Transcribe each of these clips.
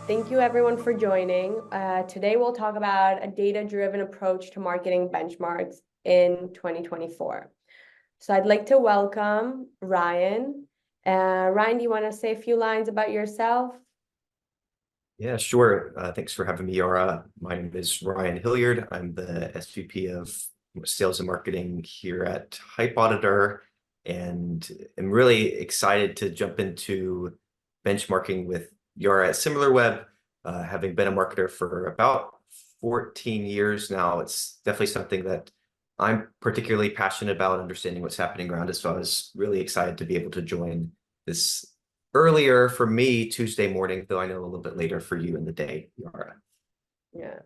Thank you everyone for joining. Today we'll talk about a data-driven approach to marketing benchmarks in 2024. So I'd like to welcome Ryan. Ryan, do you want to say a few lines about yourself? Yeah, sure. Thanks for having me, Yaara. My name is Ryan Hilliard. I'm the SVP of Sales and Marketing here at HypeAuditor, and I'm really excited to jump into benchmarking with Yaara at Similarweb. Having been a marketer for about 14 years now, it's definitely something that I'm particularly passionate about, understanding what's happening around us. So I was really excited to be able to join this earlier for me Tuesday morning, though I know a little bit later for you in the day, Yaara. Yeah.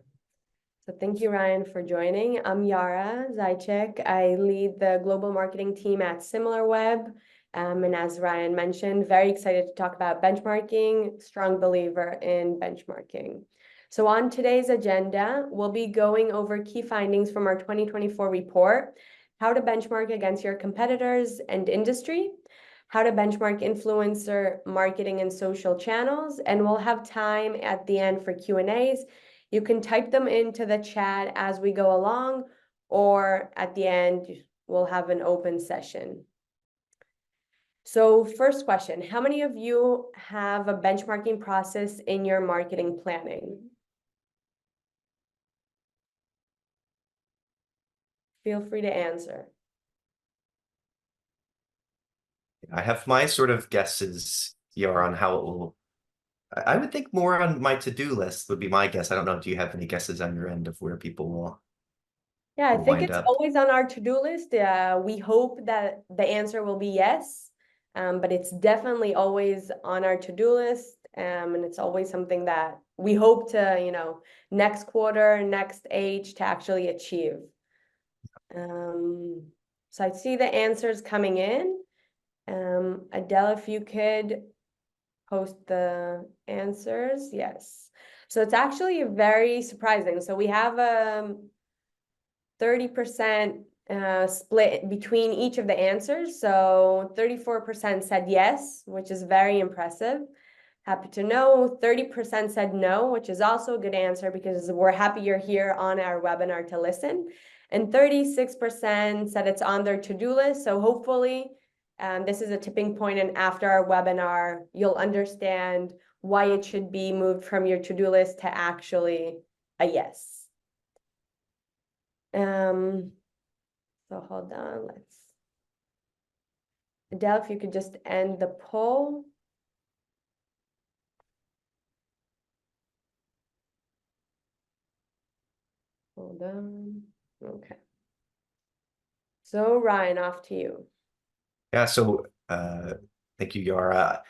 So thank you, Ryan, for joining. I'm Yaara Zajicek. I lead the global marketing team at Similarweb. And as Ryan mentioned, very excited to talk about benchmarking, strong believer in benchmarking. So on today's agenda, we'll be going over key findings from our 2024 report, how to benchmark against your competitors and industry, how to benchmark influencer marketing and social channels, and we'll have time at the end for Q&As. You can type them into the chat as we go along, or at the end, we'll have an open session. So first question, how many of you have a benchmarking process in your marketing planning? Feel free to answer. I have my sort of guesses, Yaara, on how it will. I would think more on my to-do list would be my guess. I don't know. Do you have any guesses on your end of where people Yeah, I will think wind it's up? always on our to-do list. We hope that the answer will be yes, but it's definitely always on our to-do list, and it's always something that we hope to, next quarter, next age to actually achieve. So I see the answers coming in. Adele, if you could post the answers. Yes. So it's actually very surprising. So we have a 30% split between each of the answers. So 34% said yes, which is very impressive. Happy to know. 30% said no, which is also a good answer because we're happy you're here on our webinar to listen. And 36% said it's on their to-do list. So hopefully this is a tipping point, and after our webinar, you'll understand why it should be moved from your to-do list to actually a yes. So hold on, Adele, if you could just end the poll. Hold on. Okay. So Ryan, off to you. Yeah, so thank you, Yaara.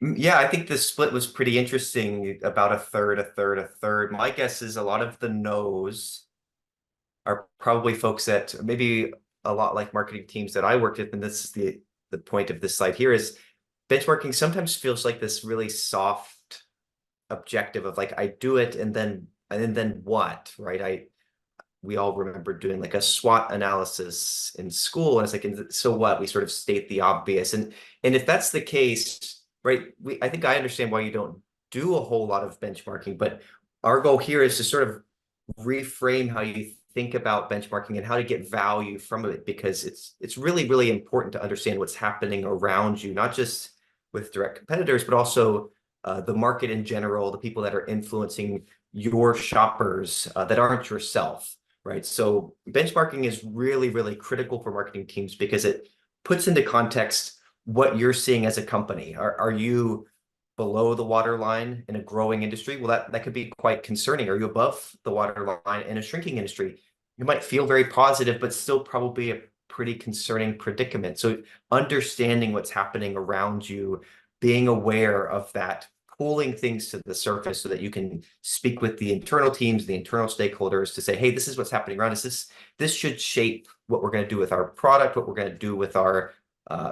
Yeah, I think the split was pretty interesting, about a third, a third, a third. My guess is a lot of the no's are probably folks that maybe a lot like marketing teams that I worked with, and this is the point of this slide here, is benchmarking sometimes feels like this really soft objective of like, I do it and then what, right? We all remember doing like a SWOT analysis in school, and it's like, so what? We sort of state the obvious, and if that's the case, right? I think I understand why you don't do a whole lot of benchmarking, but our goal here is to sort of reframe how you think about benchmarking and how to get value from it, because it's really, really important to understand what's happening around you, not just with direct competitors, but also the market in general, the people that are influencing your shoppers that aren't yourself. Right. So benchmarking is really, really critical for marketing teams because it puts into context what you're seeing as a company. Are you below the waterline in a growing industry? Well, that could be quite concerning. Are you above the waterline in a shrinking industry? You might feel very positive, but still probably a pretty concerning predicament. So understanding what's happening around you, being aware of that, pulling things to the surface so that you can speak with the internal teams, the internal stakeholders to say, hey, this is what's happening around us. This should shape what we're going to do with our product, what we're going to do with our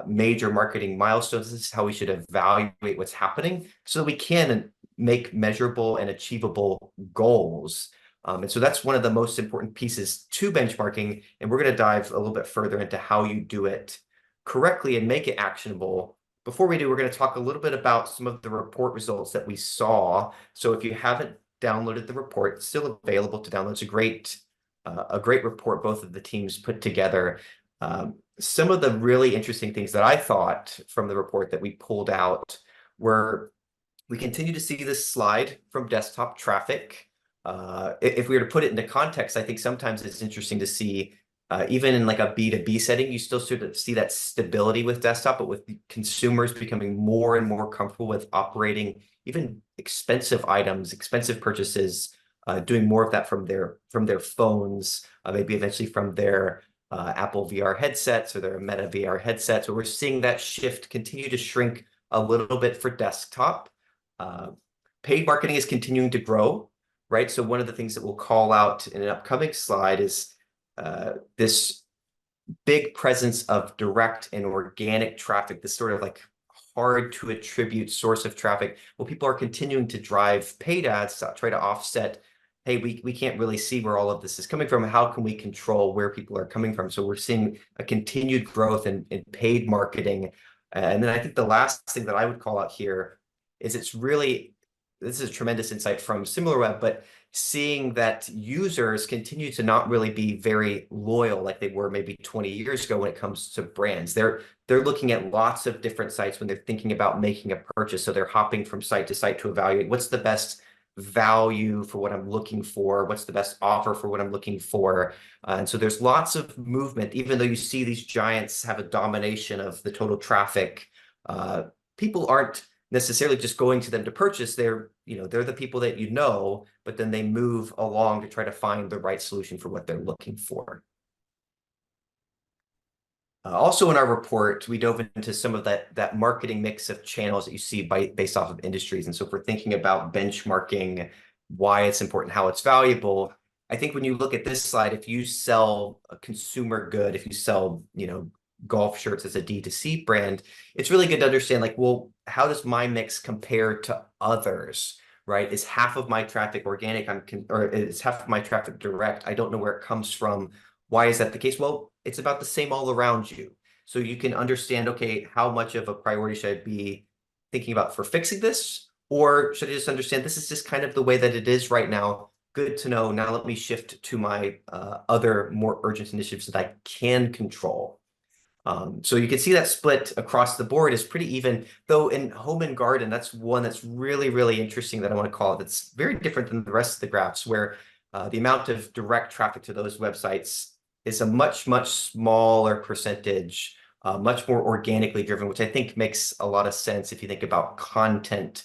major marketing milestones. This is how we should evaluate what's happening so that we can make measurable and achievable goals. And so that's one of the most important pieces to benchmarking. And we're going to dive a little bit further into how you do it correctly and make it actionable before we do, we're going to talk a little bit about some of the report results that we saw. So if you haven't downloaded the report, it's still available to download. It's a great report both of the teams put together. Some of the really interesting things that I thought from the report that we pulled out were we continue to see this slide from desktop traffic. If we were to put it into context, I think sometimes it's interesting to see, even in like a B2B setting, you still sort of see that stability with desktop, but with consumers becoming more and more comfortable with operating even expensive items, expensive purchases, doing more of that from their phones, maybe eventually from their Apple VR headsets or their Meta VR headsets. So we're seeing that shift continue to shrink a little bit for desktop. Paid marketing is continuing to grow, right? So one of the things that we'll call out in an upcoming slide is this big presence of direct and organic traffic, this sort of like hard to attribute source of traffic. Well, people are continuing to drive paid ads to try to offset, hey, we can't really see where all of this is coming from. How can we control where people are coming from? So we're seeing a continued growth in paid marketing. And then I think the last thing that I would call out here is this is a tremendous insight from Similarweb, but seeing that users continue to not really be very loyal like they were maybe 20 years ago when it comes to brands. They're looking at lots of different sites when they're thinking about making a purchase. So they're hopping from site to site to evaluate what's the best value for what I'm looking for, what's the best offer for what I'm looking for. And so there's lots of movement, even though you see these giants have a domination of the total traffic. People aren't necessarily just going to them to purchase. They're the people that but then they move along to try to find the right solution for what they're looking for. Also in our report, we dove into some of that marketing mix of channels that you see based off of industries. And so if we're thinking about benchmarking, why it's important, how it's valuable, I think when you look at this slide, if you sell a consumer good, if you sell, golf shirts as a D2C brand, it's really good to understand like, well, how does my mix compare to others, right? Is half of my traffic organic, or is half of my traffic direct? I don't know where it comes from. Why is that the case? Well, it's about the same all around you. So you can understand, okay, how much of a priority should I be thinking about for fixing this? Or should I just understand this is just kind of the way that it is right now? Good to know. Now let me shift to my other more urgent initiatives that I can control. So you can see that split across the board is pretty even, though in home and garden, that's one that's really, really interesting that I want to call it. That's very different than the rest of the graphs, where the amount of direct traffic to those websites is a much, much smaller percentage, much more organically driven, which I think makes a lot of sense if you think about content,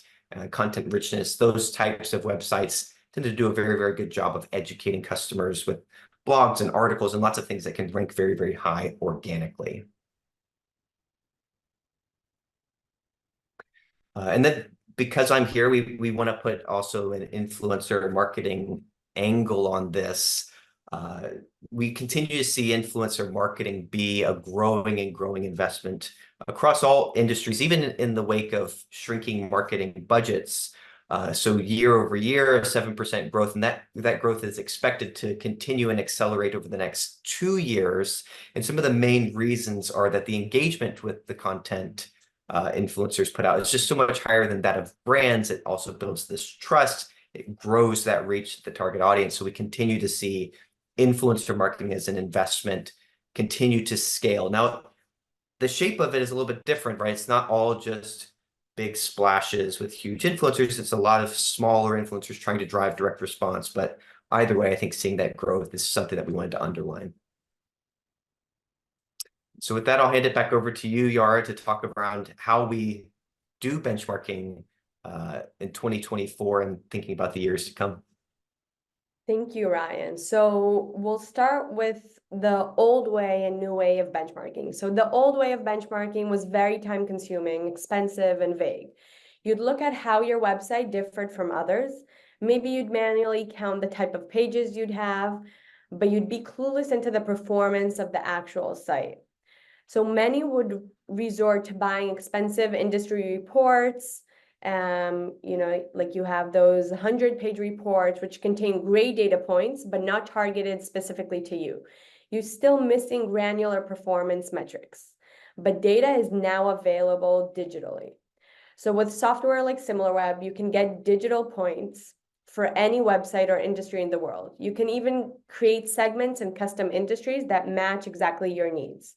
content richness. Those types of websites tend to do a very, very good job of educating customers with blogs and articles and lots of things that can rank very, very high organically. And then because I'm here, we want to put also an influencer marketing angle on this. We continue to see influencer marketing be a growing investment across all industries, even in the wake of shrinking marketing budgets. So year over year, 7% growth, and that growth is expected to continue and accelerate over the next 2 years. And some of the main reasons are that the engagement with the content influencers put out is just so much higher than that of brands. It also builds this trust. It grows that reach to the target audience. So we continue to see influencer marketing as an investment continue to scale. Now, the shape of it is a little bit different, right? It's not all just big splashes with huge influencers. It's a lot of smaller influencers trying to drive direct response. But either way, I think seeing that growth is something that we wanted to underline. So with that, I'll hand it back over to you, Yaara, to talk around how we do benchmarking in 2024 and thinking about the years to come. Thank you, Ryan. So we'll start with the old way and new way of benchmarking. So the old way of benchmarking was very time consuming, expensive, and vague. You'd look at how your website differed from others. Maybe you'd manually count the type of pages you'd have, but you'd be clueless into the performance of the actual site. So many would resort to buying expensive industry reports. Like you have those 100-page reports which contain great data points, but not targeted specifically to you. You're still missing granular performance metrics. but data is now available digitally. So with software like Similarweb, you can get digital points for any website or industry in the world. You can even create segments and custom industries that match exactly your needs.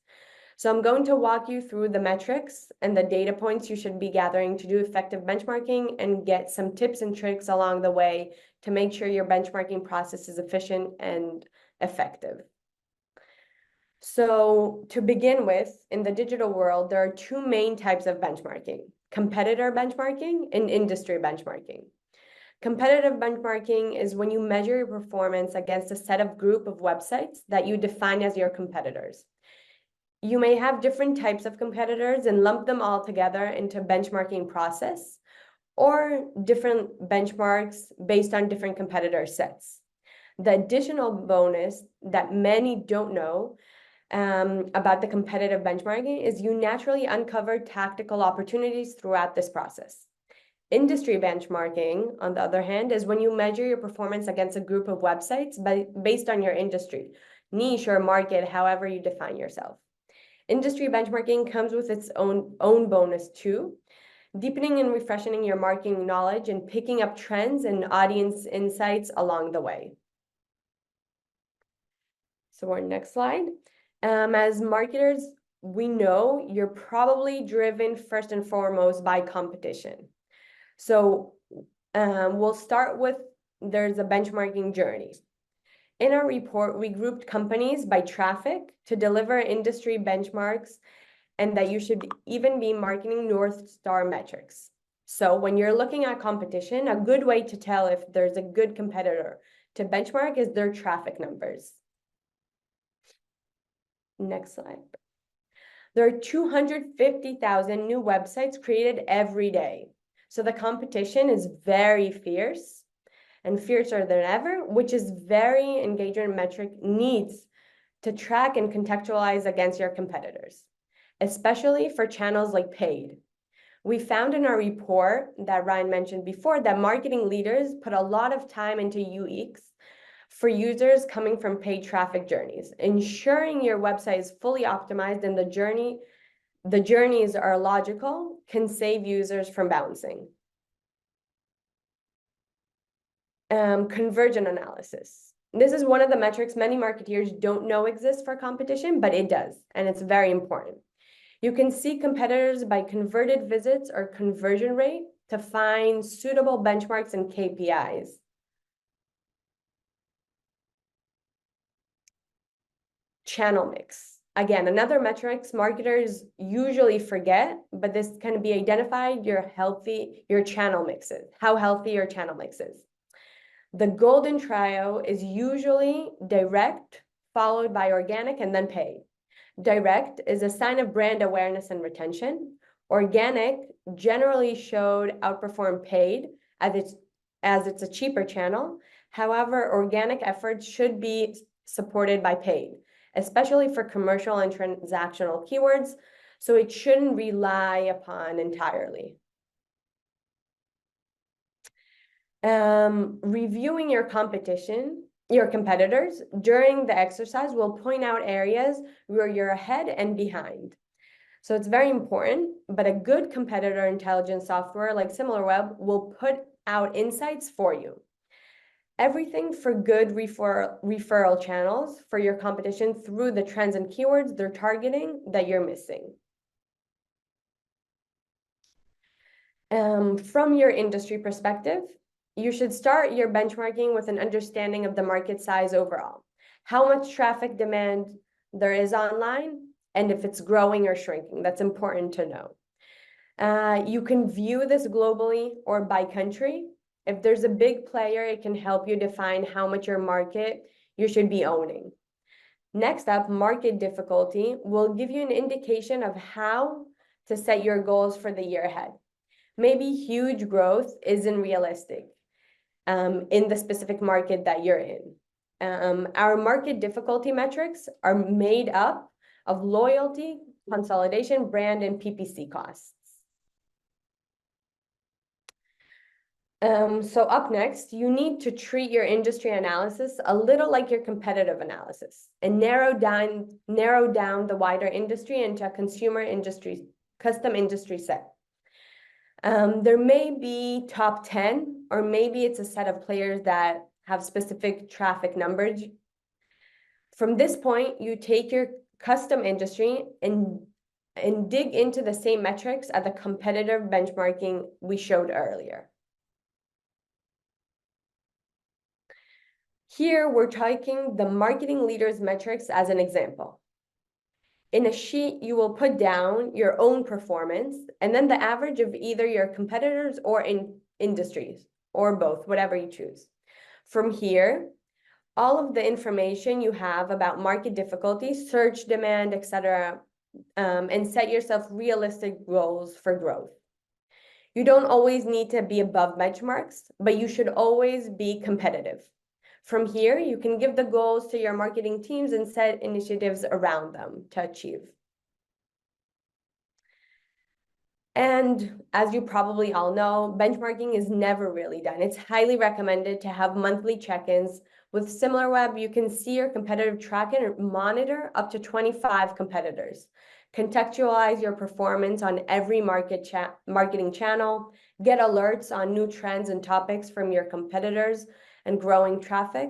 So I'm going to walk you through the metrics and the data points you should be gathering to do effective benchmarking and get some tips and tricks along the way to make sure your benchmarking process is efficient and effective. So to begin with, in the digital world, there are two main types of benchmarking: competitor benchmarking and industry benchmarking. Competitive benchmarking is when you measure your performance against a set of group of websites that you define as your competitors. You may have different types of competitors and lump them all together into benchmarking process, or different benchmarks based on different competitor sets. The additional bonus that many don't know about the competitive benchmarking is you naturally uncover tactical opportunities throughout this process. Industry benchmarking, on the other hand, is when you measure your performance against a group of websites based on your industry, niche, or market, however you define yourself. Industry benchmarking comes with its own bonus too, deepening and refreshing your marketing knowledge and picking up trends and audience insights along the way. So our next slide. As marketers, we know you're probably driven first and foremost by competition. So we'll start with, there's a benchmarking journey. In our report, we grouped companies by traffic to deliver industry benchmarks, and that you should even be marketing North Star metrics. So when you're looking at competition, a good way to tell if there's a good competitor to benchmark is their traffic numbers. Next slide. There are 250,000 new websites created every day. So the competition is very fierce and fiercer than ever, which is very engagement metric needs to track and contextualize against your competitors, especially for channels like paid. We found in our report that Ryan mentioned before that marketing leaders put a lot of time into UX for users coming from paid traffic journeys. Ensuring your website is fully optimized and the journeys are logical can save users from bouncing. Conversion analysis. This is one of the metrics many marketeers don't know exists for competition, but it does, and it's very important. You can see competitors by converted visits or conversion rate to find suitable benchmarks and KPIs. Channel mix. Again, another metrics marketers usually forget, but this can be identified your channel mixes, how healthy your channel mix is. The golden trio is usually direct, followed by organic, and then paid. Direct is a sign of brand awareness and retention. Organic generally showed outperform paid as it's a cheaper channel. However, organic efforts should be supported by paid, especially for commercial and transactional keywords, so it shouldn't rely upon entirely. Reviewing your competitors during the exercise will point out areas where you're ahead and behind. So it's very important, but a good competitor intelligence software like Similarweb will put out insights for you. Everything for good referral channels for your competition through the trends and keywords they're targeting that you're missing. From your industry perspective, you should start your benchmarking with an understanding of the market size overall, how much traffic demand there is online, and if it's growing or shrinking. That's important to know. You can view this globally or by country. If there's a big player, it can help you define how much your market you should be owning. Next up, market difficulty will give you an indication of how to set your goals for the year ahead. Maybe huge growth isn't realistic in the specific market that you're in. Our market difficulty metrics are made up of loyalty, consolidation, brand, and PPC costs. So up next, you need to treat your industry analysis a little like your competitive analysis and narrow down the wider industry into a custom industry set. There may be top 10, or maybe it's a set of players that have specific traffic numbers. From this point, you take your custom industry and dig into the same metrics at the competitive benchmarking we showed earlier. Here, we're taking the marketing leaders metrics as an example. In a sheet, you will put down your own performance and then the average of either your competitors or in industries, or both, whatever you choose. From here, all of the information you have about market difficulty, search demand, etc., and set yourself realistic goals for growth. You don't always need to be above benchmarks, but you should always be competitive. From here, you can give the goals to your marketing teams and set initiatives around them to achieve. And as you probably all know, benchmarking is never really done. It's highly recommended to have monthly check-ins. With Similarweb, you can see your competitive track and monitor up to 25 competitors. Contextualize your performance on every marketing channel, get alerts on new trends and topics from your competitors and growing traffic.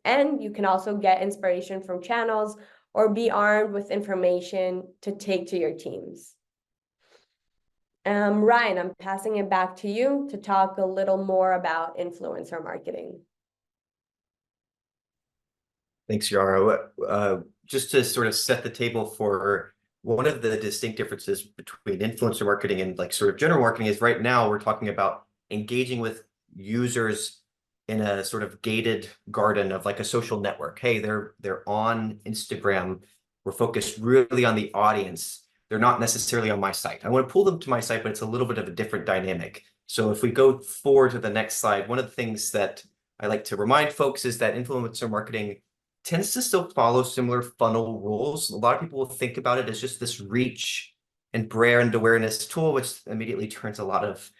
And you can also get inspiration from channels or be armed with information to take to your teams. Ryan, I'm passing it back to you to talk a little more about influencer marketing. Thanks, Yaara. Just to sort of set the table for one of the distinct differences between influencer marketing and like sort of general marketing is right now we're talking about engaging with users in a sort of gated garden of like a social network. Hey, they're on Instagram. We're focused really on the audience. They're not necessarily on my site. I want to pull them to my site, but it's a little bit of a different dynamic. So if we go forward to the next slide, one of the things that I like to remind folks is that influencer marketing tends to still follow similar funnel rules. A lot of people will think about it as just this reach and brand awareness tool, which immediately turns a lot of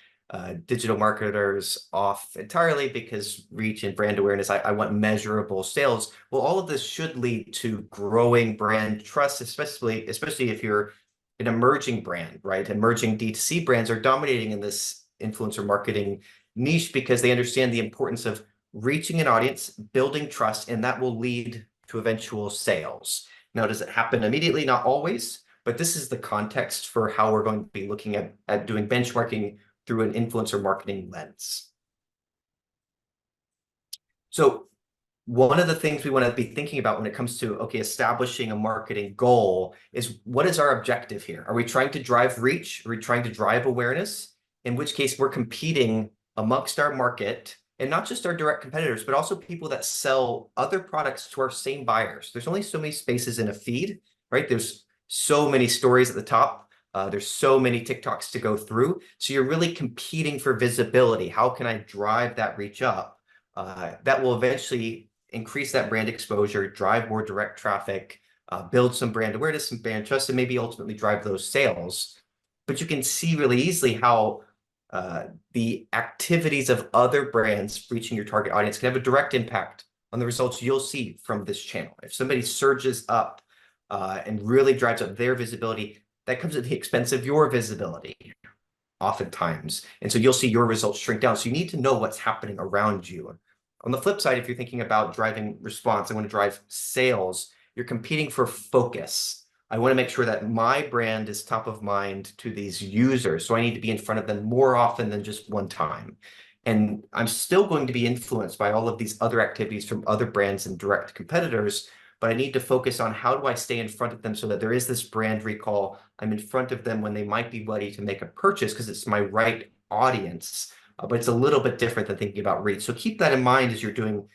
digital marketers off entirely because reach and brand awareness, I want measurable sales. Well, all of this should lead to growing brand trust, especially if you're an emerging brand, right? Emerging D2C brands are dominating in this influencer marketing niche because they understand the importance of reaching an audience, building trust, and that will lead to eventual sales. Now, does it happen immediately? Not always, but this is the context for how we're going to be looking at doing benchmarking through an influencer marketing lens. So one of the things we want to be thinking about when it comes to, okay, establishing a marketing goal is what is our objective here? Are we trying to drive reach? Are we trying to drive awareness? In which case we're competing amongst our market and not just our direct competitors, but also people that sell other products to our same buyers. There's only so many spaces in a feed, right? There's so many stories at the top. There's so many TikToks to go through. So you're really competing for visibility. How can I drive that reach up? That will eventually increase that brand exposure, drive more direct traffic, build some brand awareness, some brand trust, and maybe ultimately drive those sales. But you can see really easily how the activities of other brands reaching your target audience can have a direct impact on the results you'll see from this channel. If somebody surges up and really drives up their visibility, that comes at the expense of your visibility oftentimes. And so you'll see your results shrink down. So you need to know what's happening around you. On the flip side, if you're thinking about driving response, I want to drive sales, you're competing for focus. I want to make sure that my brand is top of mind to these users. So I need to be in front of them more often than just one time. And I'm still going to be influenced by all of these other activities from other brands and direct competitors, but I need to focus on how do I stay in front of them so that there is this brand recall. I'm in front of them when they might be ready to make a purchase because it's my right audience, but it's a little bit different than thinking about reach. So keep that in mind as you're doing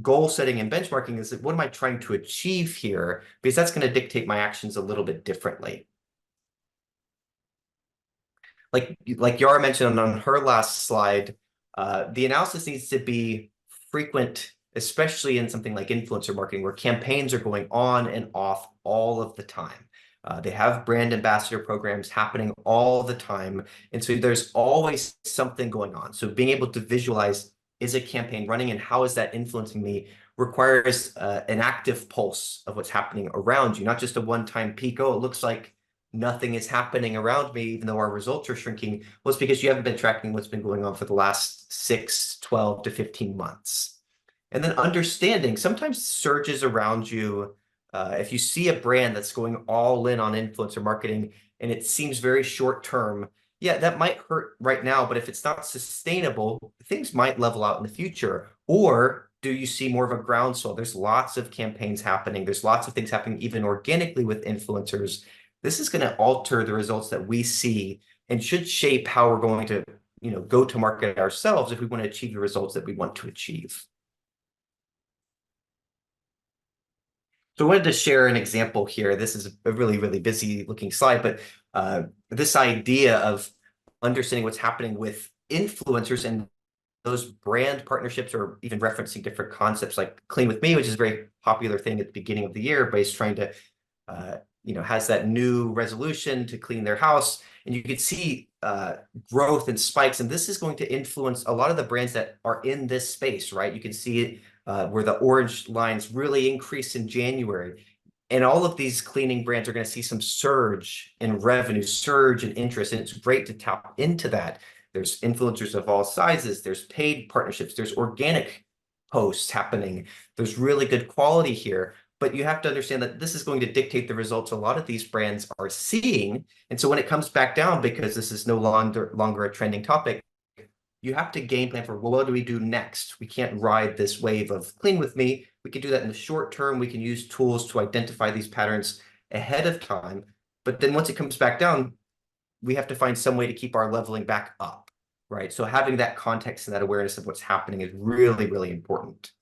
goal setting and benchmarking is what am I trying to achieve here? Because that's going to dictate my actions a little bit differently. Like Yaara mentioned on her last slide, the analysis needs to be frequent, especially in something like influencer marketing, where campaigns are going on and off all of the time. They have brand ambassador programs happening all the time. And so there's always something going on. So being able to visualize, is a campaign running and how is that influencing me, requires an active pulse of what's happening around you, not just a one-time peak. Oh, it looks like nothing is happening around me, even though our results are shrinking. Well, it's because you haven't been tracking what's been going on for the last 6, 12 to 15 months. And then understanding sometimes surges around you. If you see a brand that's going all in on influencer marketing and it seems very short term, yeah, that might hurt right now, but if it's not sustainable, things might level out in the future. Or do you see more of a groundswell? There's lots of campaigns happening. There's lots of things happening even organically with influencers. This is going to alter the results that we see and should shape how we're going to, go to market ourselves if we want to achieve the results that we want to achieve. So I wanted to share an example here. This is a really, really busy looking slide, but this idea of understanding what's happening with influencers and those brand partnerships, or even referencing different concepts like Clean With Me, which is a very popular thing at the beginning of the year, everybody's trying to, has that new resolution to clean their house. And you can see growth and spikes. And this is going to influence a lot of the brands that are in this space, right? You can see it where the orange lines really increase in January. And all of these cleaning brands are going to see some surge in revenue, surge in interest. And it's great to tap into that. There's influencers of all sizes. There's paid partnerships. There's organic posts happening. There's really good quality here. But you have to understand that this is going to dictate the results a lot of these brands are seeing. And so when it comes back down, because this is no longer a trending topic, you have to game plan for, well, what do we do next? We can't ride this wave of Clean With Me. We can do that in the short term. We can use tools to identify these patterns ahead of time. But then once it comes back down, we have to find some way to keep our leveling back up, right? So having that context and that awareness of what's happening is really, really important.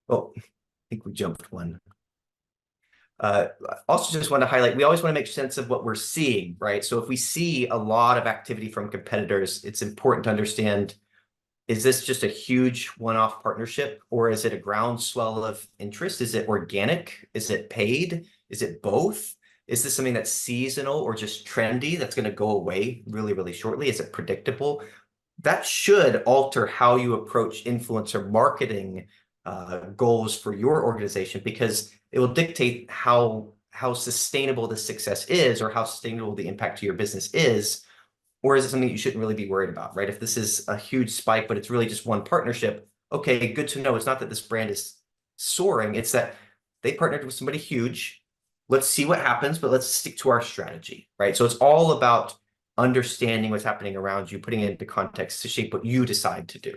Oh, I think we jumped one. Also just want to highlight, we always want to make sense of what we're seeing, right? So if we see a lot of activity from competitors, it's important to understand, is this just a huge one-off partnership, or is it a groundswell of interest? Is it organic? Is it paid? Is it both? Is this something that's seasonal or just trendy that's going to go away really, really shortly? Is it predictable? That should alter how you approach influencer marketing goals for your organization, because it will dictate how sustainable the success is, or how sustainable the impact to your business is. Or is it something you shouldn't really be worried about, right? If this is a huge spike, but it's really just one partnership, okay, good to know. It's not that this brand is soaring, it's that they partnered with somebody huge. Let's see what happens, but let's stick to our strategy, right? So it's all about understanding what's happening around you, putting it into context to shape what you decide to do.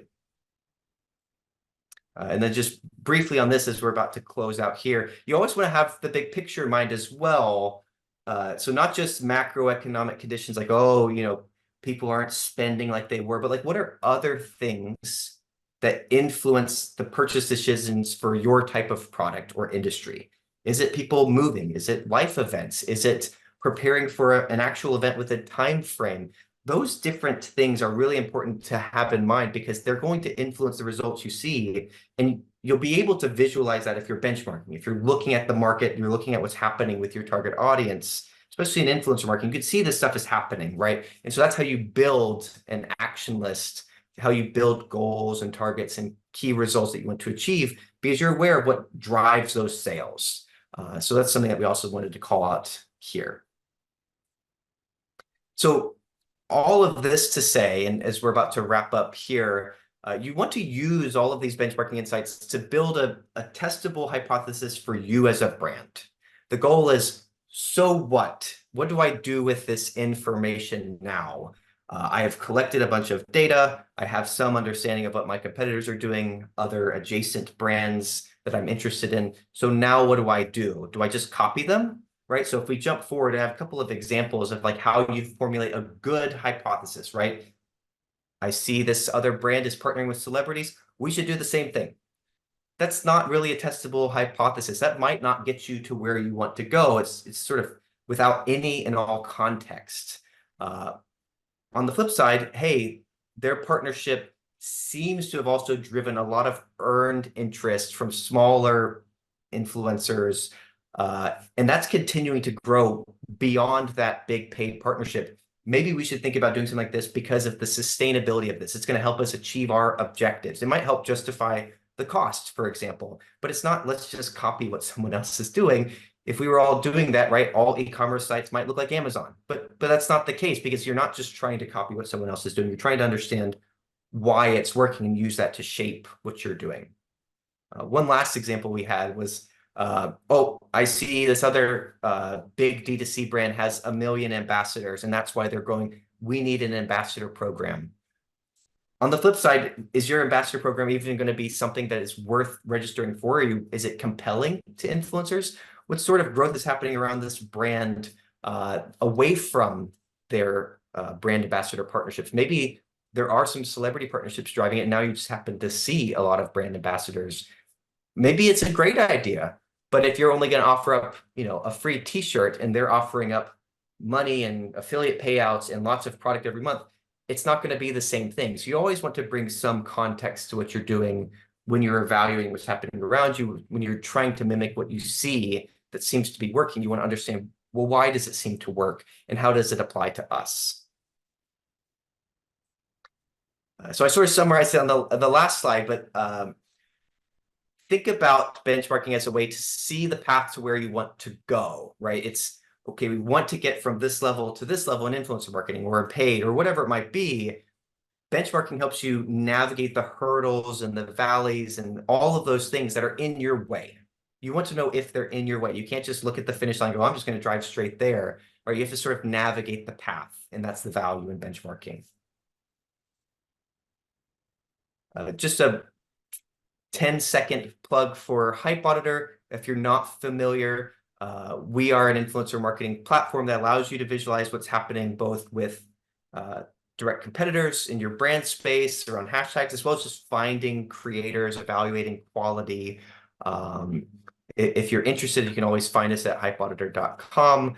And then just briefly on this, as we're about to close out here, you always want to have the big picture in mind as well. So not just macroeconomic conditions like, oh, people aren't spending like they were, but like, what are other things that influence the purchase decisions for your type of product or industry? Is it people moving? Is it life events? Is it preparing for an actual event with a time frame? Those different things are really important to have in mind, because they're going to influence the results you see. And you'll be able to visualize that if you're benchmarking. If you're looking at the market, you're looking at what's happening with your target audience, especially in influencer marketing, you can see this stuff is happening, right? And so that's how you build an action list, how you build goals and targets and key results that you want to achieve, because you're aware of what drives those sales. So that's something that we also wanted to call out here. So all of this to say, and as we're about to wrap up here, you want to use all of these benchmarking insights to build a testable hypothesis for you as a brand. The goal is, so what? What do I do with this information now? I have collected a bunch of data. I have some understanding of what my competitors are doing, other adjacent brands that I'm interested in. So now what do I do? Do I just copy them? Right? So if we jump forward, I have a couple of examples of like how you formulate a good hypothesis, right? I see this other brand is partnering with celebrities. We should do the same thing. That's not really a testable hypothesis. That might not get you to where you want to go. It's sort of without any and all context. On the flip side, hey, their partnership seems to have also driven a lot of earned interest from smaller influencers. And that's continuing to grow beyond that big paid partnership. Maybe we should think about doing something like this because of the sustainability of this. It's going to help us achieve our objectives. It might help justify the cost, for example, but it's not, let's just copy what someone else is doing. If we were all doing that, right, all e-commerce sites might look like Amazon, but that's not the case, because you're not just trying to copy what someone else is doing. You're trying to understand why it's working and use that to shape what you're doing. One last example we had was, oh, I see this other big D2C brand has 1 million ambassadors, and that's why they're growing. We need an ambassador program. On the flip side, is your ambassador program even going to be something that is worth registering for you? Is it compelling to influencers? What sort of growth is happening around this brand away from their brand ambassador partnerships? Maybe there are some celebrity partnerships driving it, and now you just happen to see a lot of brand ambassadors. Maybe it's a great idea, but if you're only going to offer up, a free t-shirt, and they're offering up money and affiliate payouts and lots of product every month, it's not going to be the same thing. So you always want to bring some context to what you're doing when you're evaluating what's happening around you. When you're trying to mimic what you see that seems to be working, you want to understand, well, why does it seem to work, and how does it apply to us? So I sort of summarized it on the last slide, but think about benchmarking as a way to see the path to where you want to go, right? It's, okay, we want to get from this level to this level in influencer marketing or paid or whatever it might be. Benchmarking helps you navigate the hurdles and the valleys and all of those things that are in your way. You want to know if they're in your way. You can't just look at the finish line and go, I'm just going to drive straight there. Right? You have to sort of navigate the path, and that's the value in benchmarking. Just a 10-second plug for HypeAuditor. If you're not familiar, we are an influencer marketing platform that allows you to visualize what's happening both with direct competitors in your brand space around hashtags, as well as just finding creators, evaluating quality. If you're interested, you can always find us at hypeauditor.com.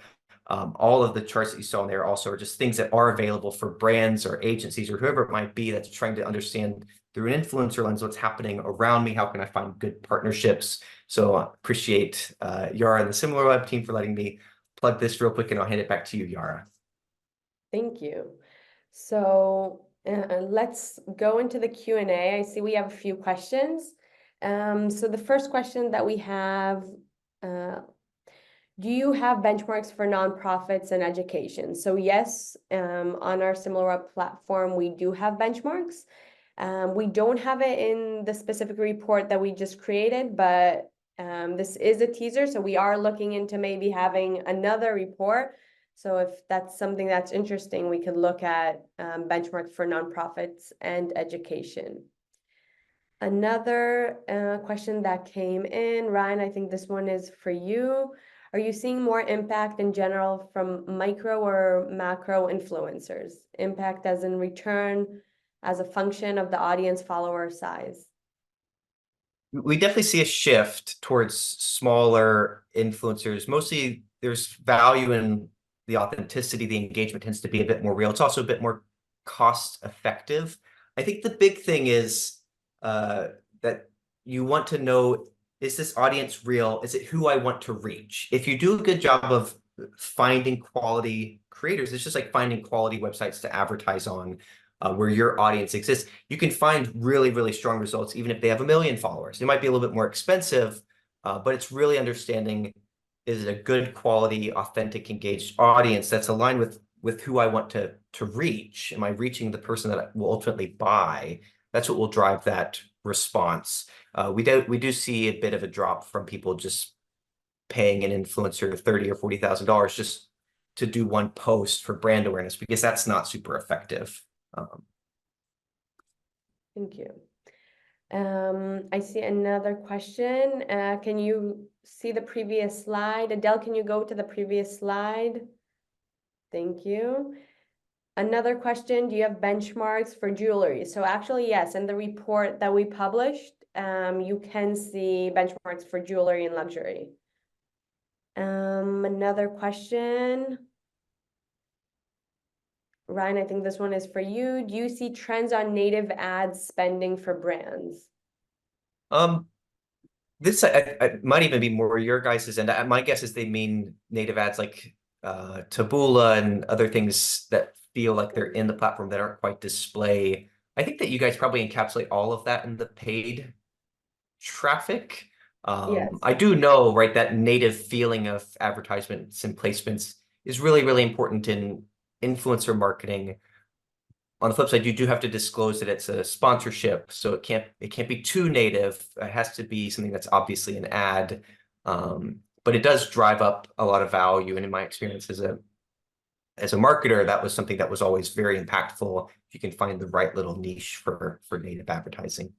All of the charts that you saw in there also are just things that are available for brands or agencies or whoever it might be that's trying to understand through an influencer lens what's happening around me. How can I find good partnerships? So appreciate Yaara and the Similarweb team for letting me plug this real quick, and I'll hand it back to you, Yaara. Thank you. So let's go into the Q&A. I see we have a few questions. So the first question that we have, do you have benchmarks for nonprofits and education? So yes, on our Similarweb platform, we do have benchmarks. We don't have it in the specific report that we just created, but this is a teaser. So we are looking into maybe having another report. So if that's something that's interesting, we could look at benchmarks for nonprofits and education. Another question that came in, Ryan, I think this one is for you. Are you seeing more impact in general from micro or macro influencers? Impact as in return as a function of the audience follower size? We definitely see a shift towards smaller influencers. Mostly there's value in the authenticity. The engagement tends to be a bit more real. It's also a bit more cost effective. I think the big thing is that you want to know, is this audience real? Is it who I want to reach? If you do a good job of finding quality creators, it's just like finding quality websites to advertise on where your audience exists. You can find really, really strong results, even if they have 1 million followers. It might be a little bit more expensive, but it's really understanding, is it a good quality, authentic, engaged audience that's aligned with who I want to reach? Am I reaching the person that will ultimately buy? That's what will drive that response. We do see a bit of a drop from people just paying an influencer $30,000 or $40,000 just to do one post for brand awareness, because that's not super effective. Thank you. I see another question. Can you see the previous slide? Adele, can you go to the previous slide? Thank you. Another question, do you have benchmarks for jewelry? So actually, yes, in the report that we published, you can see benchmarks for jewelry and luxury. Another question. Ryan, I think this one is for you. Do you see trends on native ad spending for brands? This I might even be more your guys's end. My guess is they mean native ads like Taboola and other things that feel like they're in the platform that aren't quite display. I think that you guys probably encapsulate all of that in the paid traffic. Yes. I do know, right, that native feeling of advertisements and placements is really, really important in influencer marketing. On the flip side, you do have to disclose that it's a sponsorship, so it can't be too native. It has to be something that's obviously an ad. But it does drive up a lot of value. And in my experience as a marketer, that was something that was always very impactful if you can find the right little niche for native advertising.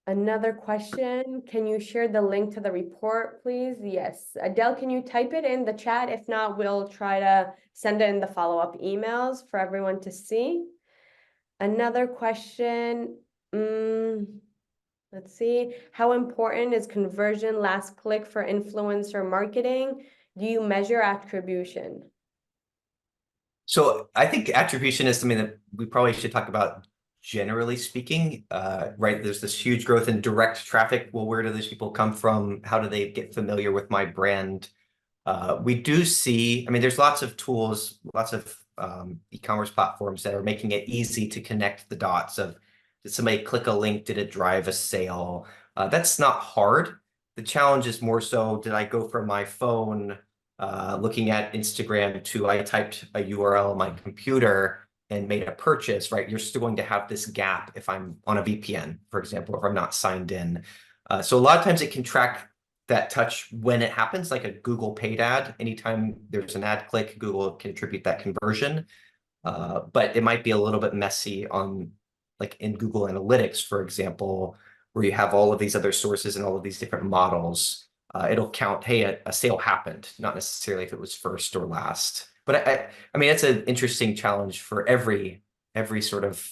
Another question, can you share the link to the report, please? Yes. Adele, can you type it in the chat? If not, we'll try to send it in the follow-up emails for everyone to see. Another question, let's see. How important is conversion last click for influencer marketing? Do you measure attribution? So I think attribution is something that we probably should talk about generally speaking, right? There's this huge growth in direct traffic. Well, where do these people come from? How do they get familiar with my brand? We do see, I mean, there's lots of tools, lots of e-commerce platforms that are making it easy to connect the dots of, did somebody click a link? Did it drive a sale? That's not hard. The challenge is more so, did I go from my phone looking at Instagram to I typed a URL on my computer and made a purchase, right? You're still going to have this gap if I'm on a VPN, for example, if I'm not signed in. So a lot of times it can track that touch when it happens, like a Google paid ad. Anytime there's an ad click, Google can attribute that conversion. But it might be a little bit messy on, like in Google Analytics, for example, where you have all of these other sources and all of these different models. It'll count, hey, a sale happened, not necessarily if it was first or last. But I mean, it's an interesting challenge for every sort of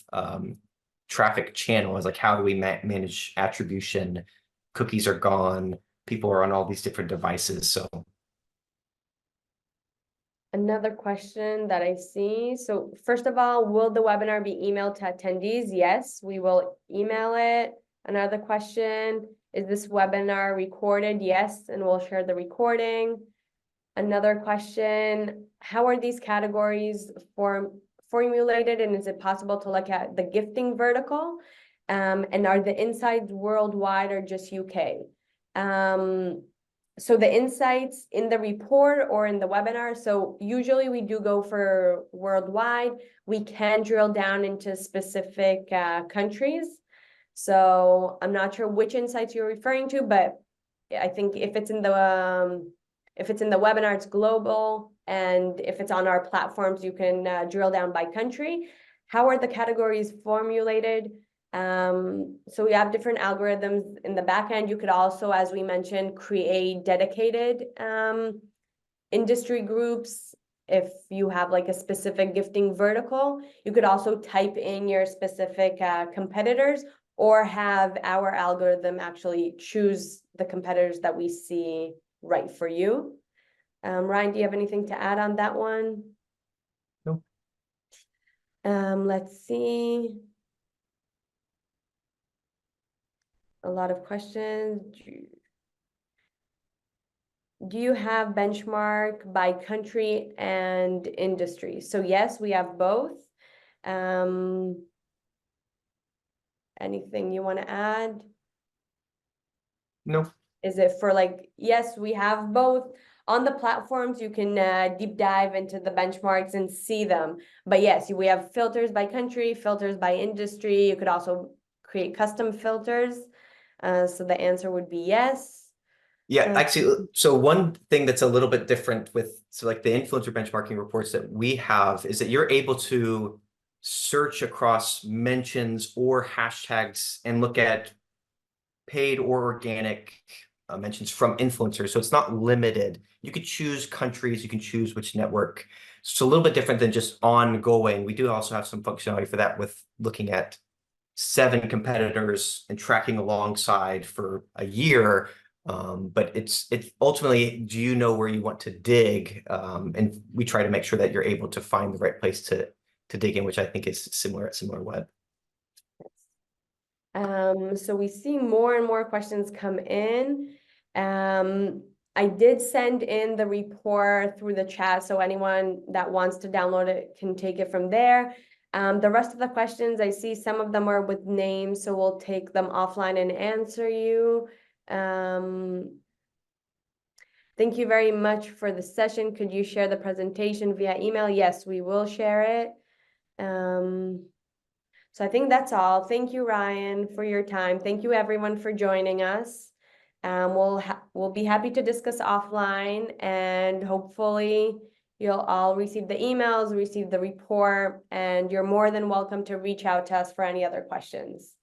traffic channel, is like, how do we manage attribution? Cookies are gone. People are on all these different devices. So Another question that I see. So first of all, will the webinar be emailed to attendees? Yes, we will email it. Another question, is this webinar recorded? Yes, and we'll share the recording. Another question, how are these categories formulated, and is it possible to look at the gifting vertical? And are the insights worldwide or just UK? So the insights in the report or in the webinar, so usually we do go for worldwide. We can drill down into specific countries. So I'm not sure which insights you're referring to, but I think if it's in the webinar, it's global, and if it's on our platforms, you can drill down by country. How are the categories formulated? So we have different algorithms in the back end. You could also, as we mentioned, create dedicated industry groups. If you have like a specific gifting vertical, you could also type in your specific competitors, or have our algorithm actually choose the competitors that we see right for you. Ryan, do you have anything to add on that one? no. Let's see. A lot of questions. Do you have benchmark by country and industry? So yes, we have both. Anything you want to add? No. Is it for like, yes, we have both. On the platforms, you can deep dive into the benchmarks and see them. But yes, we have filters by country, filters by industry. You could also create custom filters. So the answer would be yes. Yeah, actually, so one thing that's a little bit different with, so like the influencer benchmarking reports that we have is that you're able to search across mentions or hashtags and look at paid or organic mentions from influencers. So it's not limited. You could choose countries, you can choose which network. So a little bit different than just ongoing. We do also have some functionality for that with looking at 7 competitors and tracking alongside for a year. But it's ultimately, do you know where you want to dig? And we try to make sure that you're able to find the right place to dig in, which I think is similar at Similarweb. So we see more and more questions come in. I did send in the report through the chat, so anyone that wants to download it can take it from there. The rest of the questions, I see some of them are with names, so we'll take them offline and answer you. Thank you very much for the session. Could you share the presentation via email? Yes, we will share it. So I think that's all. Thank you, Ryan, for your time. Thank you, everyone, for joining us. We'll be happy to discuss offline, and hopefully you'll all receive the emails, receive the report, and you're more than welcome to reach out to us for any other questions.